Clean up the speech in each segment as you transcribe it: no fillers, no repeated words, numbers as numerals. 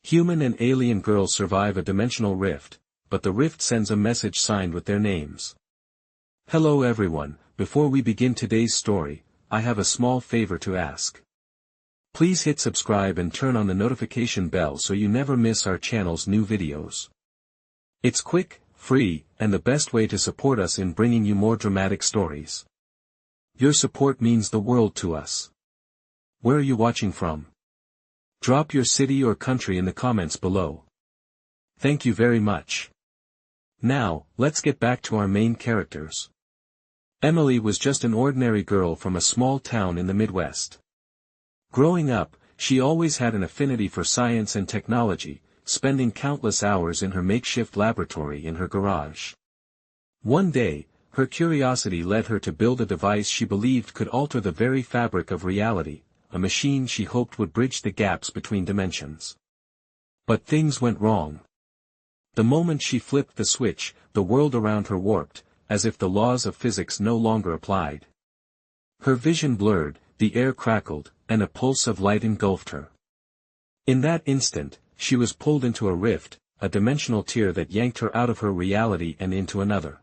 Human and alien girls survive a dimensional rift, but the rift sends a message signed with their names. Hello everyone, before we begin today's story, I have a small favor to ask. Please hit subscribe and turn on the notification bell so you never miss our channel's new videos. It's quick, free, and the best way to support us in bringing you more dramatic stories. Your support means the world to us. Where are you watching from? Drop your city or country in the comments below. Thank you very much. Now, let's get back to our main characters. Emily was just an ordinary girl from a small town in the Midwest. Growing up, she always had an affinity for science and technology, spending countless hours in her makeshift laboratory in her garage. One day, her curiosity led her to build a device she believed could alter the very fabric of reality, a machine she hoped would bridge the gaps between dimensions. But things went wrong. The moment she flipped the switch, the world around her warped, as if the laws of physics no longer applied. Her vision blurred, the air crackled, and a pulse of light engulfed her. In that instant, she was pulled into a rift, a dimensional tear that yanked her out of her reality and into another.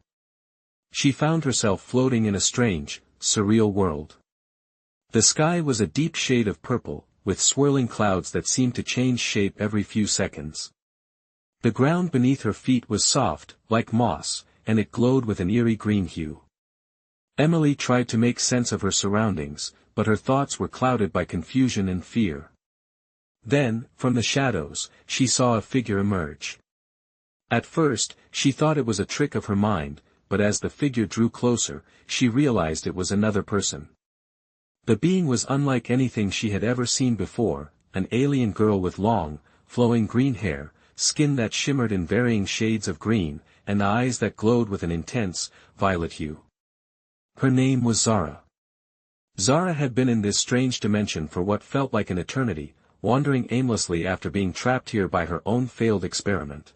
She found herself floating in a strange, surreal world. The sky was a deep shade of purple, with swirling clouds that seemed to change shape every few seconds. The ground beneath her feet was soft, like moss, and it glowed with an eerie green hue. Emily tried to make sense of her surroundings, but her thoughts were clouded by confusion and fear. Then, from the shadows, she saw a figure emerge. At first, she thought it was a trick of her mind, but as the figure drew closer, she realized it was another person. The being was unlike anything she had ever seen before, an alien girl with long, flowing green hair, skin that shimmered in varying shades of green, and eyes that glowed with an intense, violet hue. Her name was Zara. Zara had been in this strange dimension for what felt like an eternity, wandering aimlessly after being trapped here by her own failed experiment.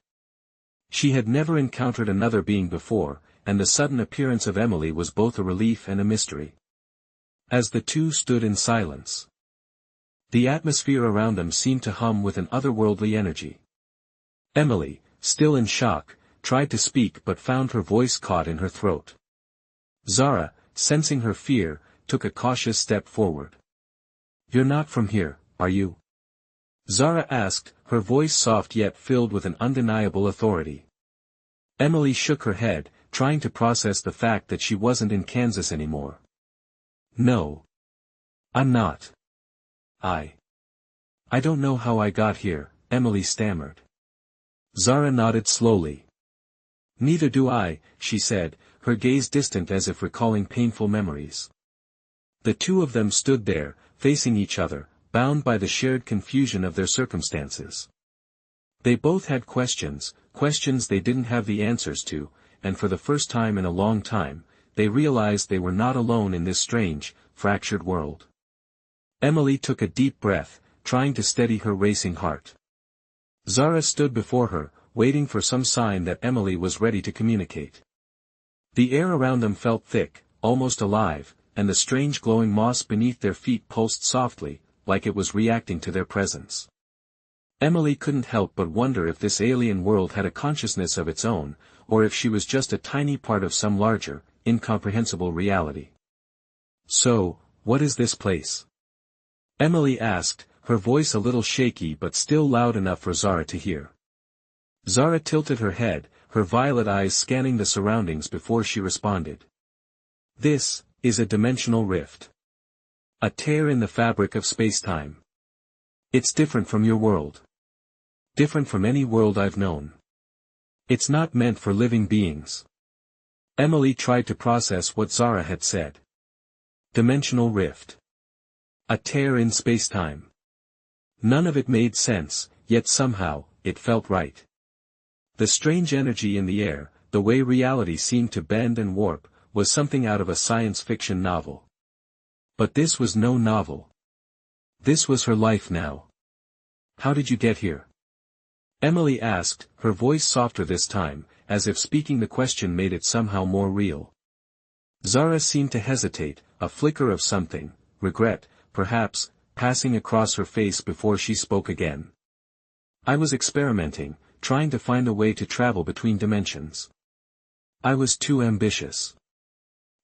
She had never encountered another being before, and the sudden appearance of Emily was both a relief and a mystery. As the two stood in silence, the atmosphere around them seemed to hum with an otherworldly energy. Emily, still in shock, tried to speak but found her voice caught in her throat. Zara, sensing her fear, took a cautious step forward. "You're not from here, are you?" Zara asked, her voice soft yet filled with an undeniable authority. Emily shook her head, trying to process the fact that she wasn't in Kansas anymore. "No. I'm not. I don't know how I got here," Emily stammered. Zara nodded slowly. "Neither do I," she said, her gaze distant as if recalling painful memories. The two of them stood there, facing each other, bound by the shared confusion of their circumstances. They both had questions they didn't have the answers to, and for the first time in a long time, they realized they were not alone in this strange, fractured world. Emily took a deep breath, trying to steady her racing heart. Zara stood before her, waiting for some sign that Emily was ready to communicate. The air around them felt thick, almost alive, and the strange glowing moss beneath their feet pulsed softly, like it was reacting to their presence. Emily couldn't help but wonder if this alien world had a consciousness of its own, or if she was just a tiny part of some larger, incomprehensible reality. "So, what is this place?" Emily asked, her voice a little shaky but still loud enough for Zara to hear. Zara tilted her head, her violet eyes scanning the surroundings before she responded. "This is a dimensional rift. A tear in the fabric of space-time. It's different from your world. Different from any world I've known. It's not meant for living beings." Emily tried to process what Zara had said. Dimensional rift. A tear in space-time. None of it made sense, yet somehow, it felt right. The strange energy in the air, the way reality seemed to bend and warp, was something out of a science fiction novel. But this was no novel. This was her life now. "How did you get here?" Emily asked, her voice softer this time, as if speaking the question made it somehow more real. Zara seemed to hesitate, a flicker of something, regret, perhaps, passing across her face before she spoke again. I was experimenting, trying to find a way to travel between dimensions. I was too ambitious.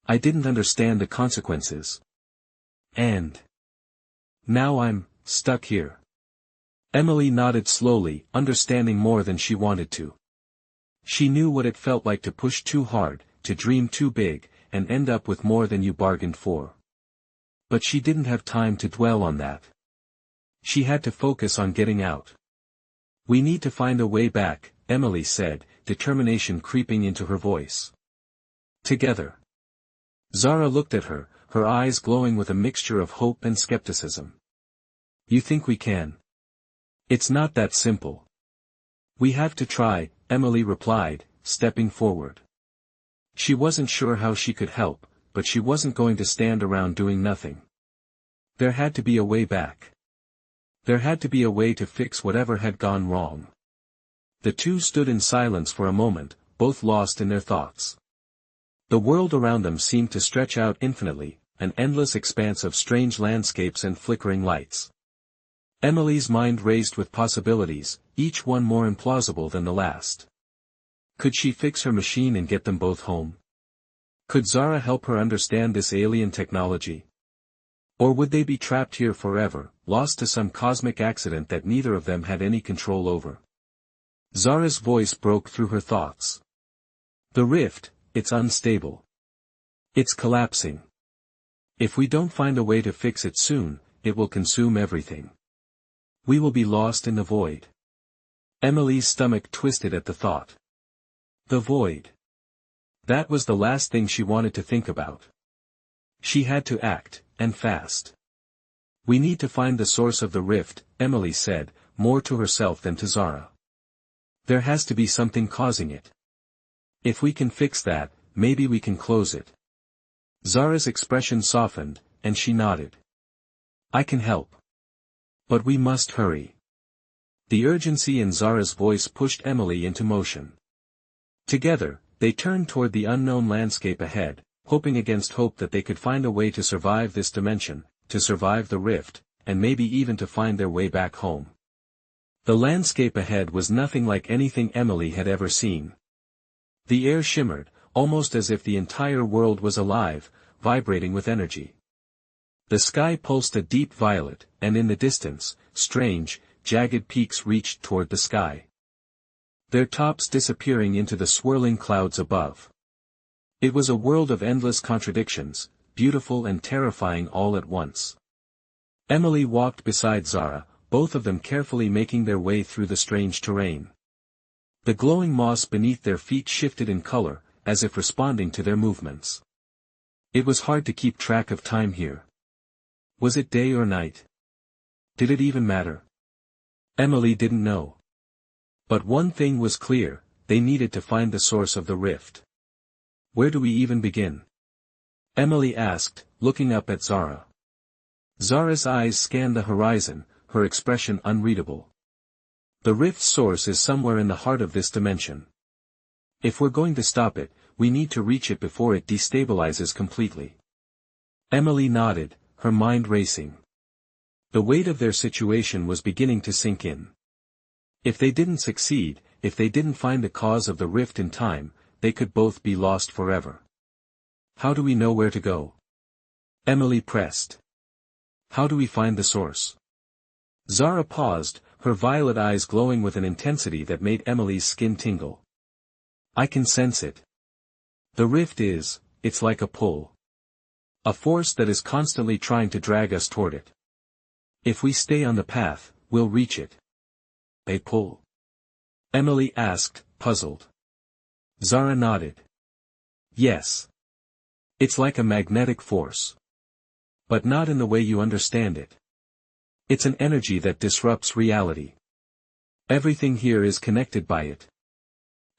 I didn't understand the consequences. And now I'm stuck here. Emily nodded slowly, understanding more than she wanted to. She knew what it felt like to push too hard, to dream too big, and end up with more than you bargained for. But she didn't have time to dwell on that. She had to focus on getting out. We need to find a way back, Emily said, determination creeping into her voice. Together. Zara looked at her, her eyes glowing with a mixture of hope and skepticism. You think we can? It's not that simple. We have to try, Emily replied, stepping forward. She wasn't sure how she could help, but she wasn't going to stand around doing nothing. There had to be a way back. There had to be a way to fix whatever had gone wrong. The two stood in silence for a moment, both lost in their thoughts. The world around them seemed to stretch out infinitely, an endless expanse of strange landscapes and flickering lights. Emily's mind raced with possibilities, each one more implausible than the last. Could she fix her machine and get them both home? Could Zara help her understand this alien technology? Or would they be trapped here forever, lost to some cosmic accident that neither of them had any control over? Zara's voice broke through her thoughts. The rift, it's unstable. It's collapsing. If we don't find a way to fix it soon, it will consume everything. We will be lost in the void. Emily's stomach twisted at the thought. The void. That was the last thing she wanted to think about. She had to act, and fast. We need to find the source of the rift, Emily said, more to herself than to Zara. There has to be something causing it. If we can fix that, maybe we can close it. Zara's expression softened, and she nodded. I can help. But we must hurry. The urgency in Zara's voice pushed Emily into motion. Together, they turned toward the unknown landscape ahead, hoping against hope that they could find a way to survive this dimension, to survive the rift, and maybe even to find their way back home. The landscape ahead was nothing like anything Emily had ever seen. The air shimmered, almost as if the entire world was alive, vibrating with energy. The sky pulsed a deep violet, and in the distance, strange, jagged peaks reached toward the sky. Their tops disappearing into the swirling clouds above. It was a world of endless contradictions, beautiful and terrifying all at once. Emily walked beside Zara, both of them carefully making their way through the strange terrain. The glowing moss beneath their feet shifted in color, as if responding to their movements. It was hard to keep track of time here. Was it day or night? Did it even matter? Emily didn't know. But one thing was clear, they needed to find the source of the rift. Where do we even begin? Emily asked, looking up at Zara. Zara's eyes scanned the horizon, her expression unreadable. The rift's source is somewhere in the heart of this dimension. If we're going to stop it, we need to reach it before it destabilizes completely. Emily nodded, her mind racing. The weight of their situation was beginning to sink in. If they didn't succeed, if they didn't find the cause of the rift in time, they could both be lost forever. How do we know where to go? Emily pressed. How do we find the source? Zara paused, her violet eyes glowing with an intensity that made Emily's skin tingle. I can sense it. The rift it's like a pull. A force that is constantly trying to drag us toward it. If we stay on the path, we'll reach it. A pull? Emily asked, puzzled. Zara nodded. Yes. It's like a magnetic force. But not in the way you understand it. It's an energy that disrupts reality. Everything here is connected by it.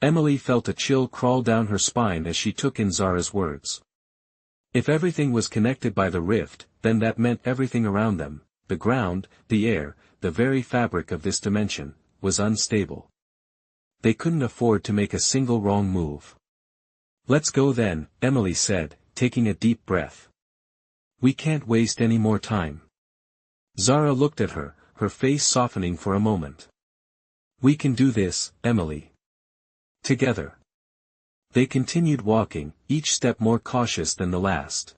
Emily felt a chill crawl down her spine as she took in Zara's words. If everything was connected by the rift, then that meant everything around them, the ground, the air, the very fabric of this dimension, was unstable. They couldn't afford to make a single wrong move. Let's go then, Emily said, taking a deep breath. We can't waste any more time. Zara looked at her, her face softening for a moment. We can do this, Emily. Together. They continued walking, each step more cautious than the last.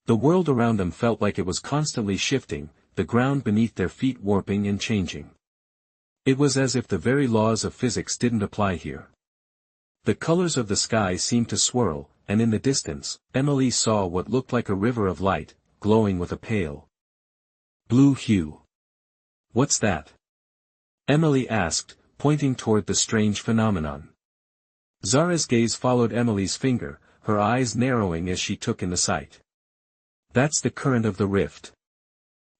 The world around them felt like it was constantly shifting, the ground beneath their feet warping and changing. It was as if the very laws of physics didn't apply here. The colors of the sky seemed to swirl, and in the distance, Emily saw what looked like a river of light, glowing with a pale blue hue. What's that? Emily asked, pointing toward the strange phenomenon. Zara's gaze followed Emily's finger, her eyes narrowing as she took in the sight. That's the current of the rift.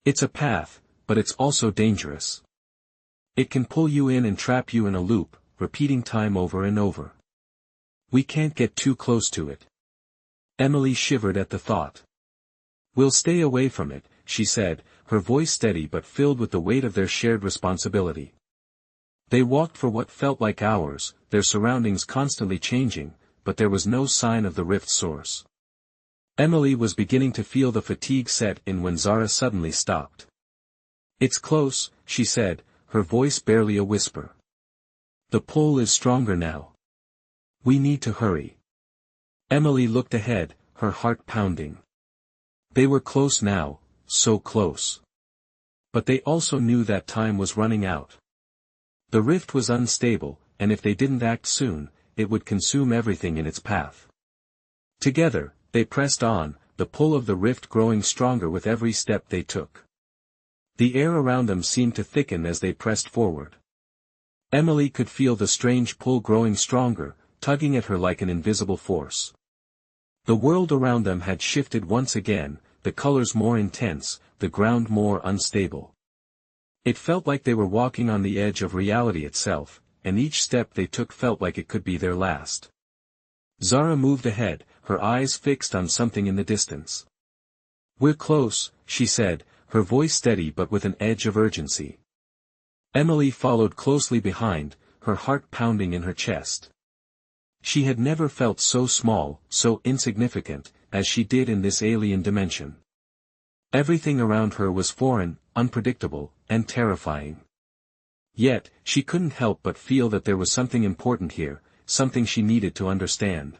It's a path, but it's also dangerous. It can pull you in and trap you in a loop, repeating time over and over. We can't get too close to it. Emily shivered at the thought. We'll stay away from it, she said, her voice steady but filled with the weight of their shared responsibility. They walked for what felt like hours, their surroundings constantly changing, but there was no sign of the rift's source. Emily was beginning to feel the fatigue set in when Zara suddenly stopped. It's close, she said, her voice barely a whisper. The pull is stronger now. We need to hurry. Emily looked ahead, her heart pounding. They were close now, so close. But they also knew that time was running out. The rift was unstable, and if they didn't act soon, it would consume everything in its path. Together, they pressed on, the pull of the rift growing stronger with every step they took. The air around them seemed to thicken as they pressed forward. Emily could feel the strange pull growing stronger, tugging at her like an invisible force. The world around them had shifted once again, the colors more intense, the ground more unstable. It felt like they were walking on the edge of reality itself, and each step they took felt like it could be their last. Zara moved ahead, her eyes fixed on something in the distance. We're close, she said, her voice steady but with an edge of urgency. Emily followed closely behind, her heart pounding in her chest. She had never felt so small, so insignificant, as she did in this alien dimension. Everything around her was foreign, unpredictable, and terrifying. Yet, she couldn't help but feel that there was something important here, something she needed to understand.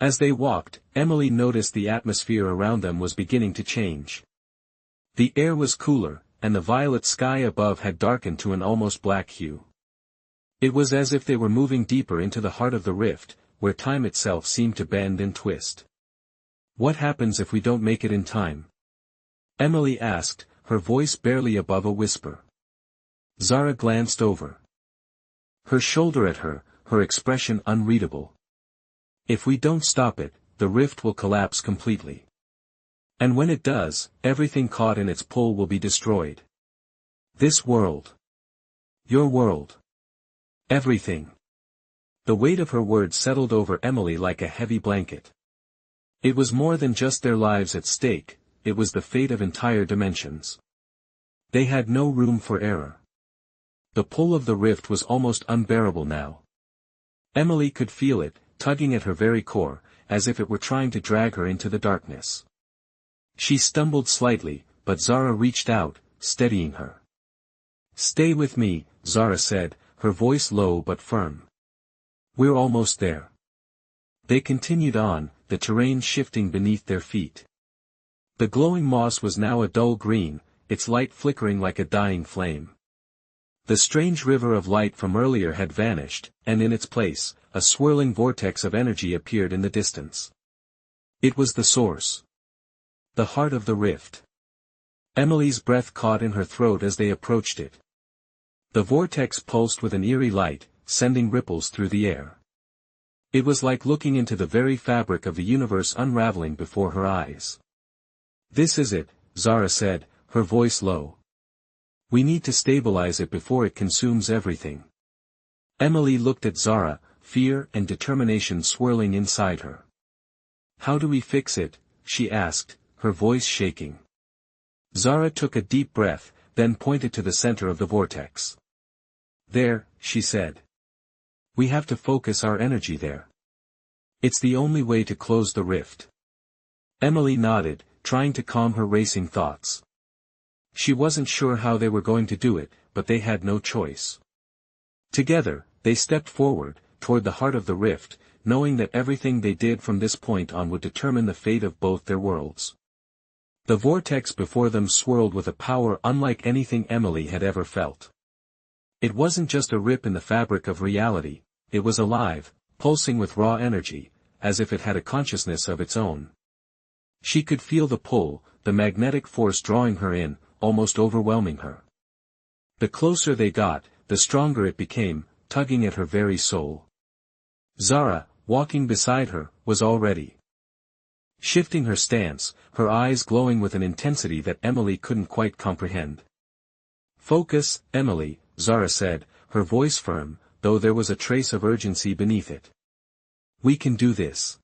As they walked, Emily noticed the atmosphere around them was beginning to change. The air was cooler, and the violet sky above had darkened to an almost black hue. It was as if they were moving deeper into the heart of the rift, where time itself seemed to bend and twist. What happens if we don't make it in time? Emily asked, her voice barely above a whisper. Zara glanced over her shoulder at her, her expression unreadable. If we don't stop it, the rift will collapse completely. And when it does, everything caught in its pull will be destroyed. This world. Your world. Everything. The weight of her words settled over Emily like a heavy blanket. It was more than just their lives at stake, it was the fate of entire dimensions. They had no room for error. The pull of the rift was almost unbearable now. Emily could feel it, tugging at her very core, as if it were trying to drag her into the darkness. She stumbled slightly, but Zara reached out, steadying her. Stay with me, Zara said, her voice low but firm. We're almost there. They continued on, the terrain shifting beneath their feet. The glowing moss was now a dull green, its light flickering like a dying flame. The strange river of light from earlier had vanished, and in its place, a swirling vortex of energy appeared in the distance. It was the source. The heart of the rift. Emily's breath caught in her throat as they approached it. The vortex pulsed with an eerie light, sending ripples through the air. It was like looking into the very fabric of the universe unraveling before her eyes. This is it, Zara said, her voice low. We need to stabilize it before it consumes everything. Emily looked at Zara, fear and determination swirling inside her. How do we fix it? She asked, her voice shaking. Zara took a deep breath, then pointed to the center of the vortex. There, she said. We have to focus our energy there. It's the only way to close the rift. Emily nodded, trying to calm her racing thoughts. She wasn't sure how they were going to do it, but they had no choice. Together, they stepped forward, toward the heart of the rift, knowing that everything they did from this point on would determine the fate of both their worlds. The vortex before them swirled with a power unlike anything Emily had ever felt. It wasn't just a rip in the fabric of reality, it was alive, pulsing with raw energy, as if it had a consciousness of its own. She could feel the pull, the magnetic force drawing her in, almost overwhelming her. The closer they got, the stronger it became, tugging at her very soul. Zara, walking beside her, was already shifting her stance, her eyes glowing with an intensity that Emily couldn't quite comprehend. "Focus, Emily," Zara said, her voice firm, though there was a trace of urgency beneath it. "We can do this.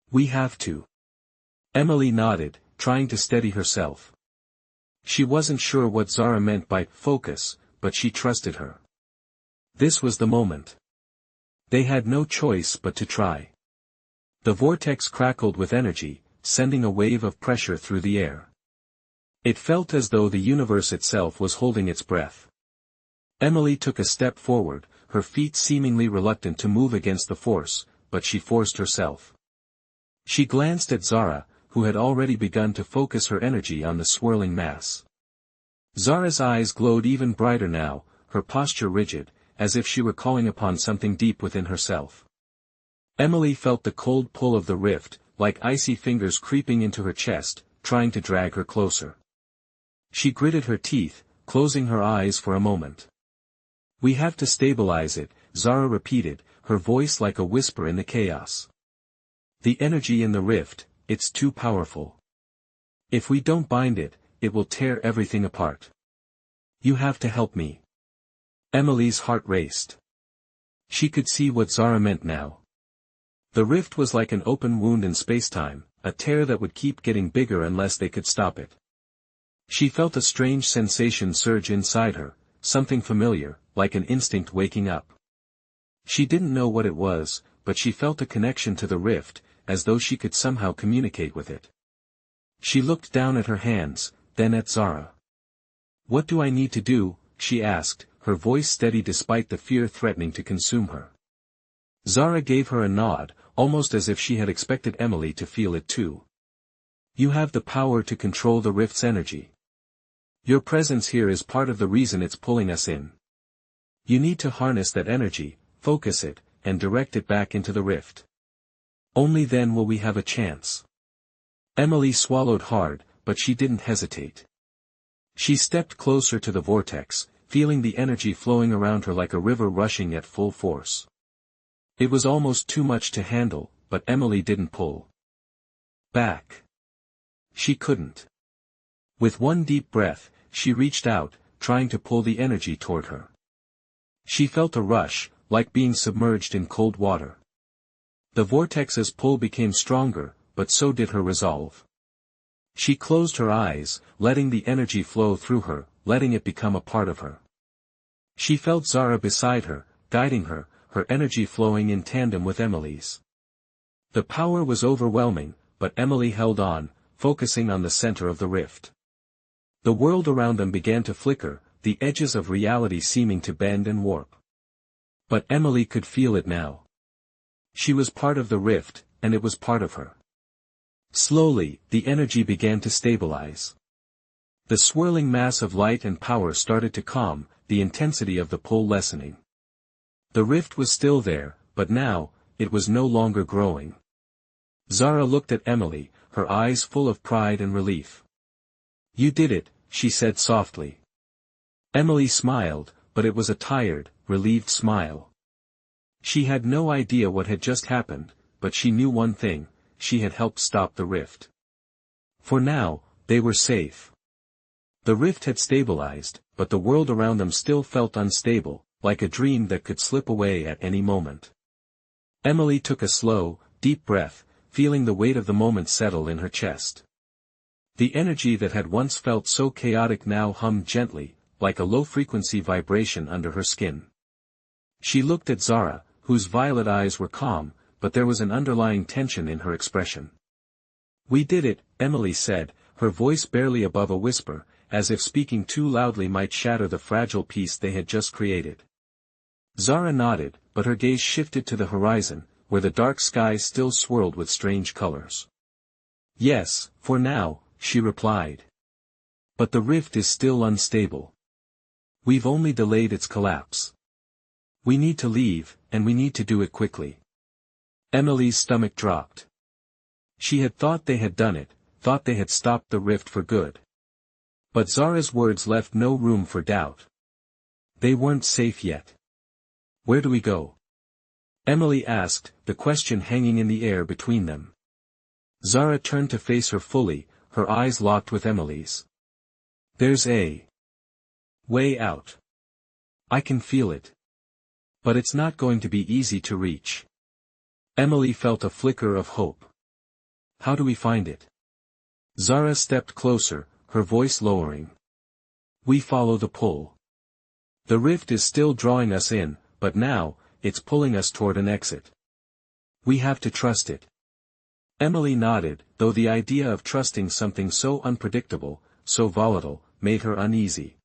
We have to." Emily nodded, trying to steady herself. She wasn't sure what Zara meant by focus, but she trusted her. This was the moment. They had no choice but to try. The vortex crackled with energy, sending a wave of pressure through the air. It felt as though the universe itself was holding its breath. Emily took a step forward, her feet seemingly reluctant to move against the force, but she forced herself. She glanced at Zara, who had already begun to focus her energy on the swirling mass. Zara's eyes glowed even brighter now, her posture rigid, as if she were calling upon something deep within herself. Emily felt the cold pull of the rift, like icy fingers creeping into her chest, trying to drag her closer. She gritted her teeth, closing her eyes for a moment. "We have to stabilize it," Zara repeated, her voice like a whisper in the chaos. "The energy in the rift, it's too powerful. If we don't bind it, it will tear everything apart. You have to help me." Emily's heart raced. She could see what Zara meant now. The rift was like an open wound in spacetime, a tear that would keep getting bigger unless they could stop it. She felt a strange sensation surge inside her, something familiar, like an instinct waking up. She didn't know what it was, but she felt a connection to the rift, as though she could somehow communicate with it. She looked down at her hands, then at Zara. "What do I need to do?" she asked, her voice steady despite the fear threatening to consume her. Zara gave her a nod, almost as if she had expected Emily to feel it too. "You have the power to control the rift's energy. Your presence here is part of the reason it's pulling us in. You need to harness that energy, focus it, and direct it back into the rift. Only then will we have a chance." Emily swallowed hard, but she didn't hesitate. She stepped closer to the vortex, feeling the energy flowing around her like a river rushing at full force. It was almost too much to handle, but Emily didn't pull back. She couldn't. With one deep breath, she reached out, trying to pull the energy toward her. She felt a rush, like being submerged in cold water. The vortex's pull became stronger, but so did her resolve. She closed her eyes, letting the energy flow through her, letting it become a part of her. She felt Zara beside her, guiding her, her energy flowing in tandem with Emily's. The power was overwhelming, but Emily held on, focusing on the center of the rift. The world around them began to flicker, the edges of reality seeming to bend and warp. But Emily could feel it now. She was part of the rift, and it was part of her. Slowly, the energy began to stabilize. The swirling mass of light and power started to calm, the intensity of the pull lessening. The rift was still there, but now, it was no longer growing. Zara looked at Emily, her eyes full of pride and relief. "You did it," she said softly. Emily smiled, but it was a tired, relieved smile. She had no idea what had just happened, but she knew one thing: she had helped stop the rift. For now, they were safe. The rift had stabilized, but the world around them still felt unstable, like a dream that could slip away at any moment. Emily took a slow, deep breath, feeling the weight of the moment settle in her chest. The energy that had once felt so chaotic now hummed gently, like a low-frequency vibration under her skin. She looked at Zara, whose violet eyes were calm, but there was an underlying tension in her expression. "We did it," Emily said, her voice barely above a whisper, as if speaking too loudly might shatter the fragile peace they had just created. Zara nodded, but her gaze shifted to the horizon, where the dark sky still swirled with strange colors. Yes, for now, she replied. But the rift is still unstable. We've only delayed its collapse. We need to leave, and we need to do it quickly. Emily's stomach dropped. She had thought they had done it, thought they had stopped the rift for good. But Zara's words left no room for doubt. They weren't safe yet. Where do we go? Emily asked, the question hanging in the air between them. Zara turned to face her fully, her eyes locked with Emily's. There's a way out. I can feel it. But it's not going to be easy to reach. Emily felt a flicker of hope. How do we find it? Zara stepped closer, her voice lowering. We follow the pull. The rift is still drawing us in, but now, it's pulling us toward an exit. We have to trust it. Emily nodded, though the idea of trusting something so unpredictable, so volatile, made her uneasy.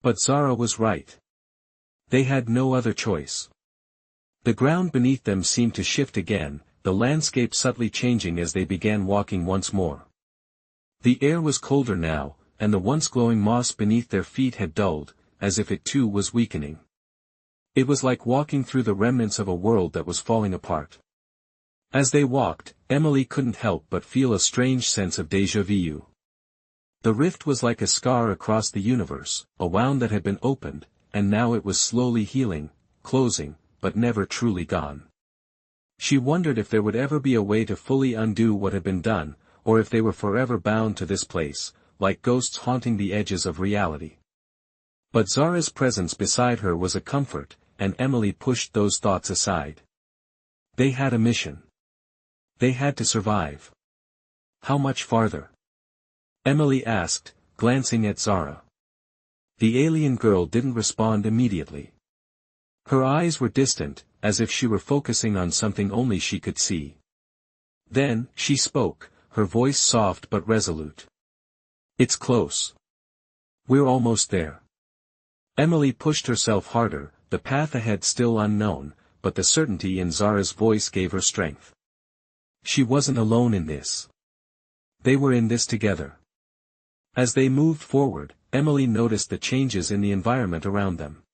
But Zara was right. They had no other choice. The ground beneath them seemed to shift again, the landscape subtly changing as they began walking once more. The air was colder now, and the once glowing moss beneath their feet had dulled, as if it too was weakening. It was like walking through the remnants of a world that was falling apart. As they walked, Emily couldn't help but feel a strange sense of déjà vu. The rift was like a scar across the universe, a wound that had been opened, and now it was slowly healing, closing, but never truly gone. She wondered if there would ever be a way to fully undo what had been done, or if they were forever bound to this place, like ghosts haunting the edges of reality. But Zara's presence beside her was a comfort, and Emily pushed those thoughts aside. They had a mission. They had to survive. How much farther? Emily asked, glancing at Zara. The alien girl didn't respond immediately. Her eyes were distant, as if she were focusing on something only she could see. Then, she spoke, her voice soft but resolute. It's close. We're almost there. Emily pushed herself harder, the path ahead still unknown, but the certainty in Zara's voice gave her strength. She wasn't alone in this. They were in this together. As they moved forward, Emily noticed the changes in the environment around them.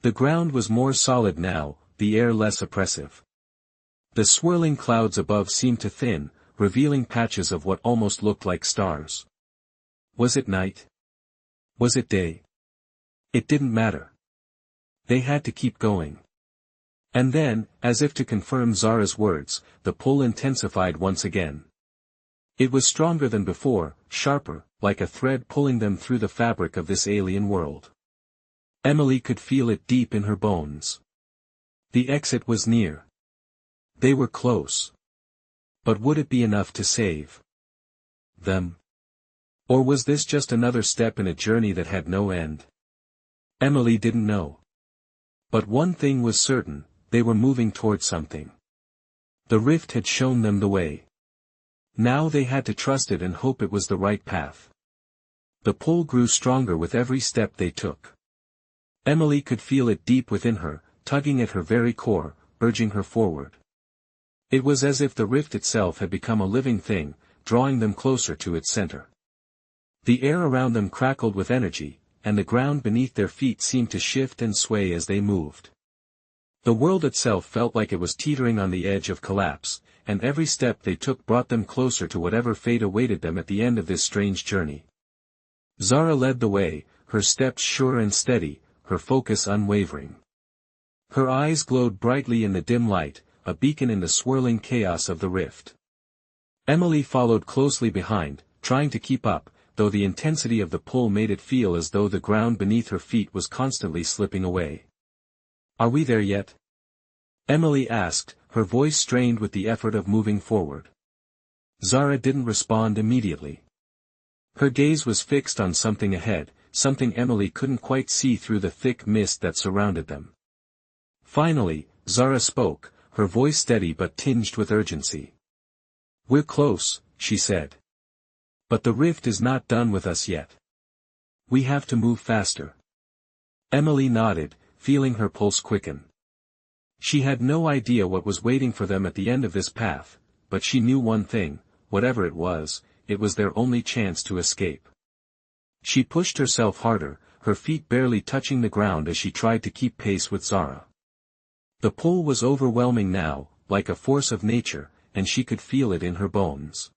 The ground was more solid now, the air less oppressive. The swirling clouds above seemed to thin, revealing patches of what almost looked like stars. Was it night? Was it day? It didn't matter. They had to keep going. And then, as if to confirm Zara's words, the pull intensified once again. It was stronger than before, sharper, like a thread pulling them through the fabric of this alien world. Emily could feel it deep in her bones. The exit was near. They were close. But would it be enough to save them? Or was this just another step in a journey that had no end? Emily didn't know. But one thing was certain, they were moving toward something. The rift had shown them the way. Now they had to trust it and hope it was the right path. The pull grew stronger with every step they took. Emily could feel it deep within her, tugging at her very core, urging her forward. It was as if the rift itself had become a living thing, drawing them closer to its center. The air around them crackled with energy, and the ground beneath their feet seemed to shift and sway as they moved. The world itself felt like it was teetering on the edge of collapse, and every step they took brought them closer to whatever fate awaited them at the end of this strange journey. Zara led the way, her steps sure and steady, her focus unwavering. Her eyes glowed brightly in the dim light, a beacon in the swirling chaos of the rift. Emily followed closely behind, trying to keep up, though the intensity of the pull made it feel as though the ground beneath her feet was constantly slipping away. Are we there yet? Emily asked, her voice strained with the effort of moving forward. Zara didn't respond immediately. Her gaze was fixed on something ahead, something Emily couldn't quite see through the thick mist that surrounded them. Finally, Zara spoke, her voice steady but tinged with urgency. We're close, she said. But the rift is not done with us yet. We have to move faster. Emily nodded, feeling her pulse quicken. She had no idea what was waiting for them at the end of this path, but she knew one thing: whatever it was their only chance to escape. She pushed herself harder, her feet barely touching the ground as she tried to keep pace with Zara. The pull was overwhelming now, like a force of nature, and she could feel it in her bones.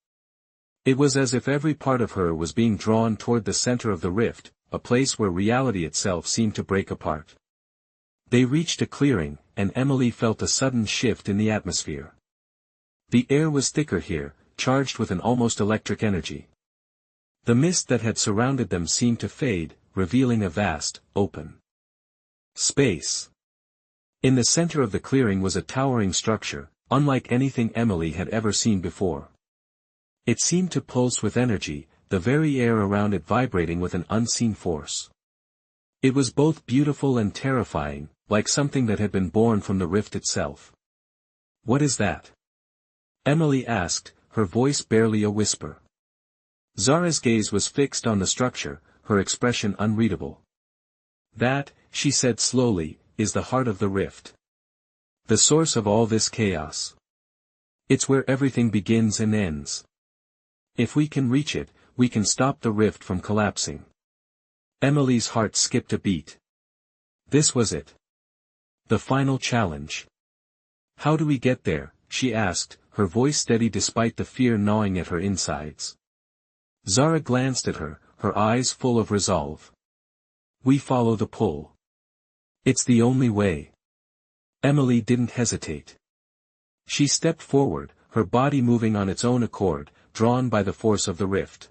It was as if every part of her was being drawn toward the center of the rift, a place where reality itself seemed to break apart. They reached a clearing, and Emily felt a sudden shift in the atmosphere. The air was thicker here, charged with an almost electric energy. The mist that had surrounded them seemed to fade, revealing a vast, open space. In the center of the clearing was a towering structure, unlike anything Emily had ever seen before. It seemed to pulse with energy, the very air around it vibrating with an unseen force. It was both beautiful and terrifying, like something that had been born from the rift itself. "What is that?" Emily asked, her voice barely a whisper. Zara's gaze was fixed on the structure, her expression unreadable. "That," she said slowly, "is the heart of the rift. The source of all this chaos. It's where everything begins and ends. If we can reach it, we can stop the rift from collapsing." Emily's heart skipped a beat. This was it. The final challenge. "How do we get there?" she asked, her voice steady despite the fear gnawing at her insides. Zara glanced at her, her eyes full of resolve. "We follow the pull. It's the only way." Emily didn't hesitate. She stepped forward, her body moving on its own accord, drawn by the force of the rift.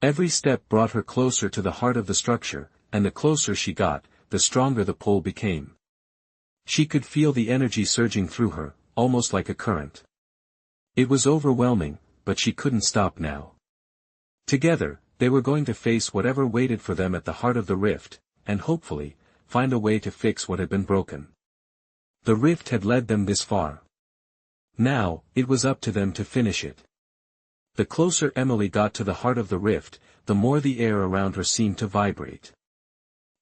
Every step brought her closer to the heart of the structure, and the closer she got, the stronger the pull became. She could feel the energy surging through her, almost like a current. It was overwhelming, but she couldn't stop now. Together, they were going to face whatever waited for them at the heart of the rift, and hopefully, find a way to fix what had been broken. The rift had led them this far. Now, it was up to them to finish it. The closer Emily got to the heart of the rift, the more the air around her seemed to vibrate.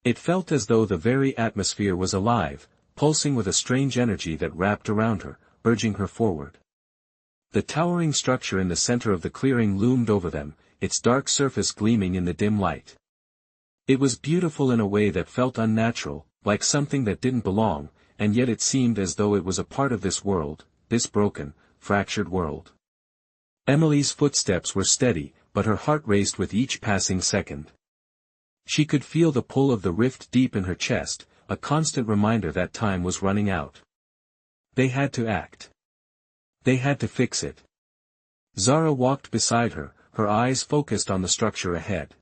It felt as though the very atmosphere was alive, pulsing with a strange energy that wrapped around her, urging her forward. The towering structure in the center of the clearing loomed over them, its dark surface gleaming in the dim light. It was beautiful in a way that felt unnatural, like something that didn't belong, and yet it seemed as though it was a part of this world, this broken, fractured world. Emily's footsteps were steady, but her heart raced with each passing second. She could feel the pull of the rift deep in her chest, a constant reminder that time was running out. They had to act. They had to fix it. Zara walked beside her, her eyes focused on the structure ahead.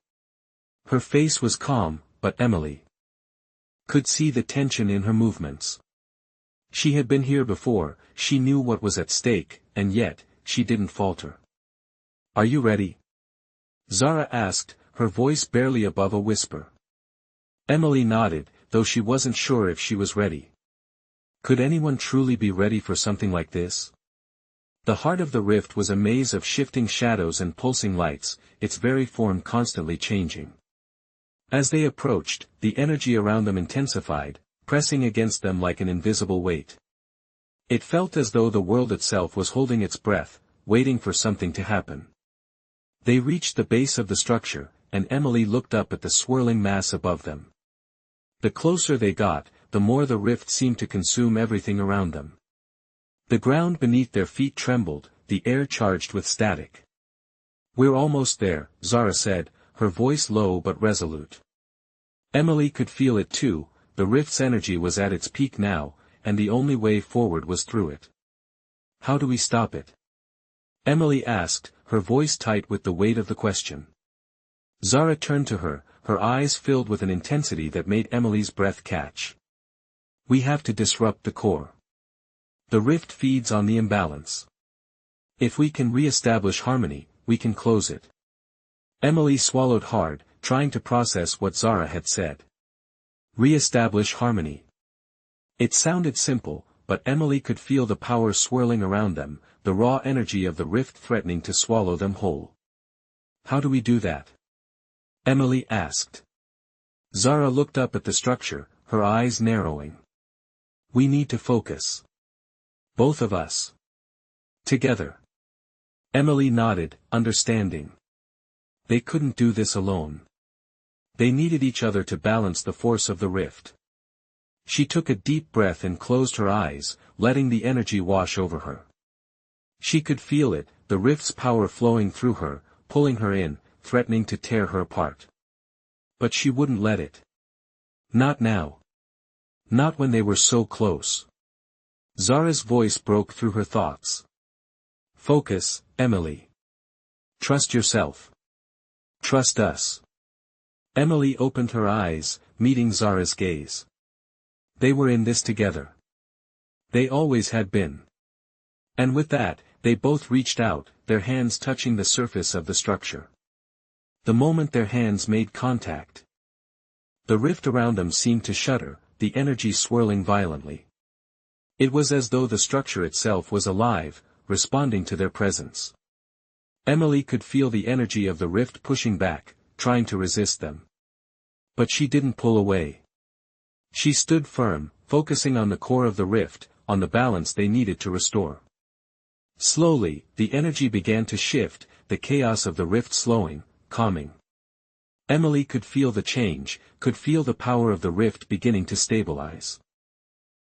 Her face was calm, but Emily could see the tension in her movements. She had been here before, she knew what was at stake, and yet, she didn't falter. "Are you ready?" Zara asked, her voice barely above a whisper. Emily nodded, though she wasn't sure if she was ready. Could anyone truly be ready for something like this? The heart of the rift was a maze of shifting shadows and pulsing lights, its very form constantly changing. As they approached, the energy around them intensified, pressing against them like an invisible weight. It felt as though the world itself was holding its breath, waiting for something to happen. They reached the base of the structure, and Emily looked up at the swirling mass above them. The closer they got, the more the rift seemed to consume everything around them. The ground beneath their feet trembled, the air charged with static. "We're almost there," Zara said, her voice low but resolute. Emily could feel it too, the rift's energy was at its peak now, and the only way forward was through it. "How do we stop it?" Emily asked, her voice tight with the weight of the question. Zara turned to her, her eyes filled with an intensity that made Emily's breath catch. "We have to disrupt the core. The rift feeds on the imbalance. If we can re-establish harmony, we can close it." Emily swallowed hard, trying to process what Zara had said. Re-establish harmony. It sounded simple, but Emily could feel the power swirling around them, the raw energy of the rift threatening to swallow them whole. "How do we do that?" Emily asked. Zara looked up at the structure, her eyes narrowing. "We need to focus. Both of us. Together." Emily nodded, understanding. They couldn't do this alone. They needed each other to balance the force of the rift. She took a deep breath and closed her eyes, letting the energy wash over her. She could feel it, the rift's power flowing through her, pulling her in, threatening to tear her apart. But she wouldn't let it. Not now. Not when they were so close. Zara's voice broke through her thoughts. "Focus, Emily. Trust yourself. Trust us." Emily opened her eyes, meeting Zara's gaze. They were in this together. They always had been. And with that, they both reached out, their hands touching the surface of the structure. The moment their hands made contact, the rift around them seemed to shudder, the energy swirling violently. It was as though the structure itself was alive, responding to their presence. Emily could feel the energy of the rift pushing back, trying to resist them. But she didn't pull away. She stood firm, focusing on the core of the rift, on the balance they needed to restore. Slowly, the energy began to shift, the chaos of the rift slowing, calming. Emily could feel the change, could feel the power of the rift beginning to stabilize.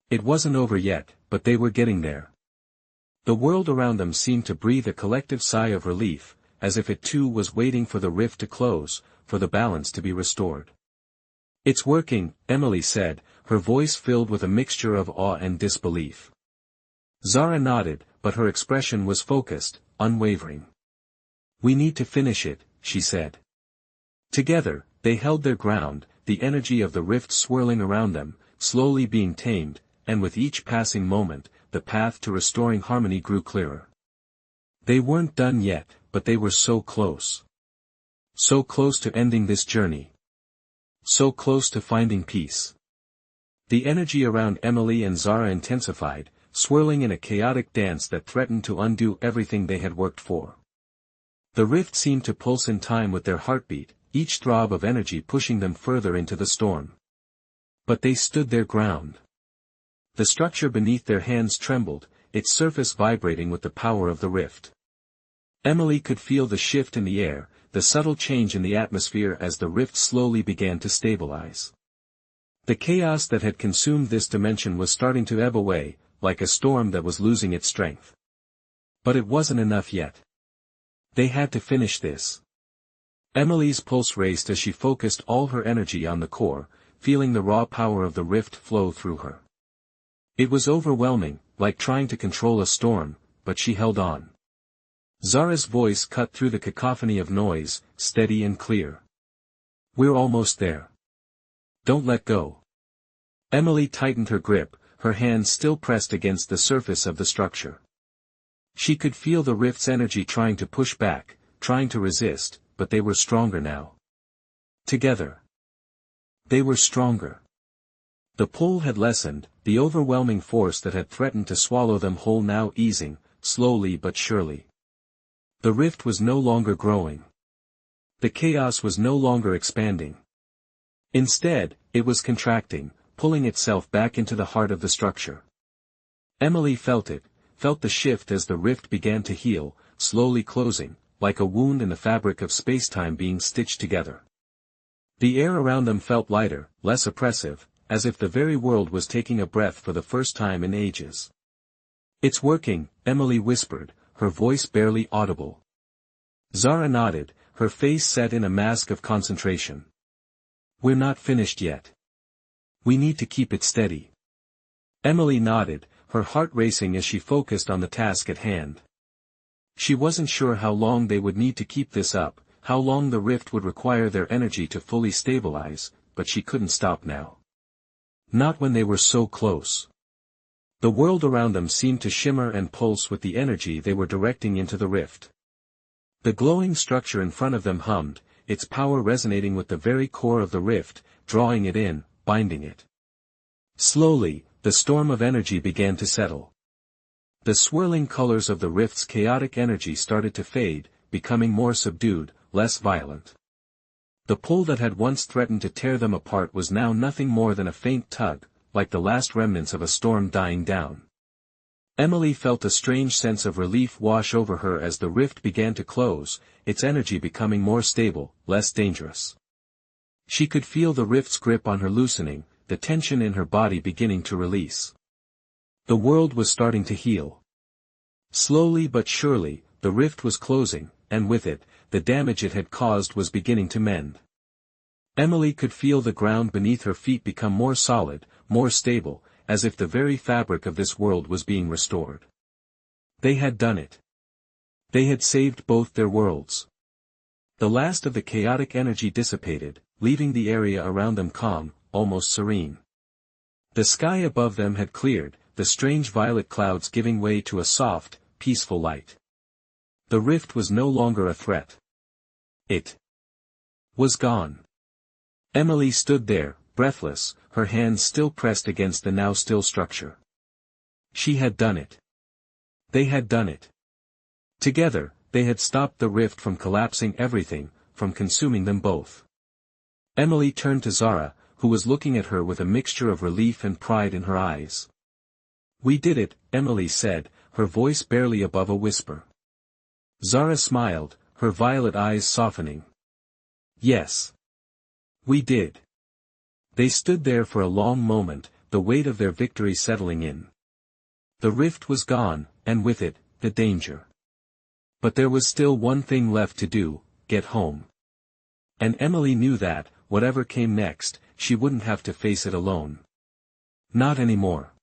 It wasn't over yet, but they were getting there. The world around them seemed to breathe a collective sigh of relief, as if it too was waiting for the rift to close, for the balance to be restored. "It's working," Emily said, her voice filled with a mixture of awe and disbelief. Zara nodded, but her expression was focused, unwavering. "We need to finish it," she said. Together, they held their ground, the energy of the rift swirling around them, slowly being tamed, and with each passing moment, the path to restoring harmony grew clearer. They weren't done yet, but they were so close. So close to ending this journey. So close to finding peace. The energy around Emily and Zara intensified, swirling in a chaotic dance that threatened to undo everything they had worked for. The rift seemed to pulse in time with their heartbeat, each throb of energy pushing them further into the storm. But they stood their ground. The structure beneath their hands trembled, its surface vibrating with the power of the rift. Emily could feel the shift in the air, the subtle change in the atmosphere as the rift slowly began to stabilize. The chaos that had consumed this dimension was starting to ebb away, like a storm that was losing its strength. But it wasn't enough yet. They had to finish this. Emily's pulse raced as she focused all her energy on the core, feeling the raw power of the rift flow through her. It was overwhelming, like trying to control a storm, but she held on. Zara's voice cut through the cacophony of noise, steady and clear. "We're almost there. Don't let go." Emily tightened her grip, her hands still pressed against the surface of the structure. She could feel the rift's energy trying to push back, trying to resist, but they were stronger now. Together. They were stronger. The pull had lessened, the overwhelming force that had threatened to swallow them whole now easing, slowly but surely. The rift was no longer growing. The chaos was no longer expanding. Instead, it was contracting, pulling itself back into the heart of the structure. Emily felt it, felt the shift as the rift began to heal, slowly closing, like a wound in the fabric of space-time being stitched together. The air around them felt lighter, less oppressive, as if the very world was taking a breath for the first time in ages. "It's working," Emily whispered, her voice barely audible. Zara nodded, her face set in a mask of concentration. "We're not finished yet. We need to keep it steady." Emily nodded, her heart racing as she focused on the task at hand. She wasn't sure how long they would need to keep this up, how long the rift would require their energy to fully stabilize, but she couldn't stop now. Not when they were so close. The world around them seemed to shimmer and pulse with the energy they were directing into the rift. The glowing structure in front of them hummed, its power resonating with the very core of the rift, drawing it in, binding it. Slowly, the storm of energy began to settle. The swirling colors of the rift's chaotic energy started to fade, becoming more subdued, less violent. The pull that had once threatened to tear them apart was now nothing more than a faint tug, like the last remnants of a storm dying down. Emily felt a strange sense of relief wash over her as the rift began to close, its energy becoming more stable, less dangerous. She could feel the rift's grip on her loosening, the tension in her body beginning to release. The world was starting to heal. Slowly but surely, the rift was closing, and with it, the damage it had caused was beginning to mend. Emily could feel the ground beneath her feet become more solid, more stable, as if the very fabric of this world was being restored. They had done it. They had saved both their worlds. The last of the chaotic energy dissipated, leaving the area around them calm, almost serene. The sky above them had cleared, the strange violet clouds giving way to a soft, peaceful light. The rift was no longer a threat. It was gone. Emily stood there, breathless, her hands still pressed against the now still structure. She had done it. They had done it. Together, they had stopped the rift from collapsing everything, from consuming them both. Emily turned to Zara, who was looking at her with a mixture of relief and pride in her eyes. "We did it," Emily said, her voice barely above a whisper. Zara smiled, her violet eyes softening. "Yes. We did." They stood there for a long moment, the weight of their victory settling in. The rift was gone, and with it, the danger. But there was still one thing left to do, get home. And Emily knew that, whatever came next, she wouldn't have to face it alone. Not anymore.